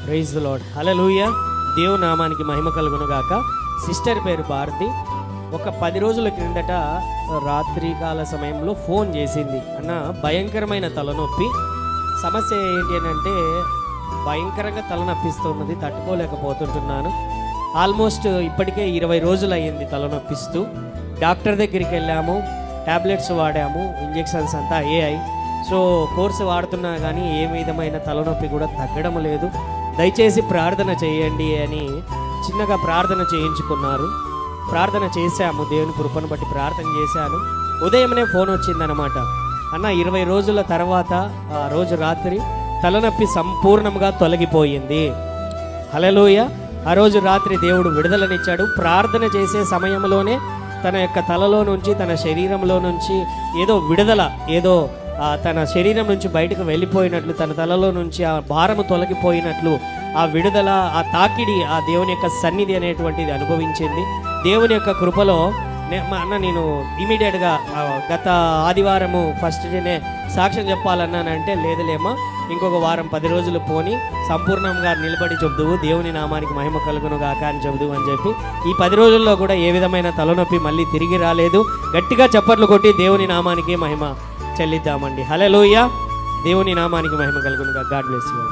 Praise the lord, హల్లెలూయా. దేవుని నామానికి మహిమ కలుగును గాక. సిస్టర్ పేరు భారతి. ఒక 10 రోజుల క్రిందట రాత్రికాల సమయంలో ఫోన్ చేసింది. అన్న భయంకరమైన తలనొప్పి, సమస్య ఏంటి అని అంటే భయంకరంగా తలనొప్పిస్తున్నది, తట్టుకోలేకపోతుంటున్నాను. ఆల్మోస్ట్ ఇప్పటికే 20 రోజులు అయ్యింది తలనొప్పిస్తూ. డాక్టర్ దగ్గరికి వెళ్ళాము, ట్యాబ్లెట్స్ వాడాము, ఇంజెక్షన్స్ అంతా అయ్యాయి. సో కోర్సు వాడుతున్నా కానీ ఏ విధమైన తలనొప్పి కూడా తగ్గడం లేదు. దయచేసి ప్రార్థన చేయండి అని చిన్నగా ప్రార్థన చేయించుకున్నారు. ప్రార్థన చేశాము, దేవుని కృపను బట్టి ప్రార్థన చేశాను. ఉదయమనే ఫోన్ వచ్చిందనమాట. అన్న 20 రోజుల తర్వాత ఆ రోజు రాత్రి తలనొప్పి సంపూర్ణంగా తొలగిపోయింది. హల్లెలూయా. ఆ రోజు రాత్రి దేవుడు విడుదలనిచ్చాడు. ప్రార్థన చేసే సమయంలోనే తన యొక్క తలలో నుంచి, తన శరీరంలో నుంచి ఏదో విడుదల, ఏదో తన శరీరం నుంచి బయటకు వెళ్ళిపోయినట్లు, తన తలలో నుంచి ఆ భారము తొలగిపోయినట్లు, ఆ విడుదల, ఆ తాకిడి, ఆ దేవుని యొక్క సన్నిధి అనేటువంటిది అనుభవించింది. దేవుని యొక్క కృపలో నేను ఇమీడియట్గా గత ఆదివారము ఫస్ట్ డేనే సాక్ష్యం చెప్పాలన్నానంటే, లేదులేమా ఇంకొక వారం 10 రోజులు పోని సంపూర్ణంగా నిలబడి చెబుదువు, దేవుని నామానికి మహిమ కలుగును గాక అని చెబుదువు అని చెప్పి ఈ 10 రోజుల్లో కూడా ఏ విధమైన తలనొప్పి మళ్ళీ తిరిగి రాలేదు. గట్టిగా చప్పట్లు కొట్టి దేవుని నామానికి మహిమ చెల్లిద్దామండి. హల్లెలూయా. దేవుని నామానికి మహిమ కలుగును గాక. God bless you.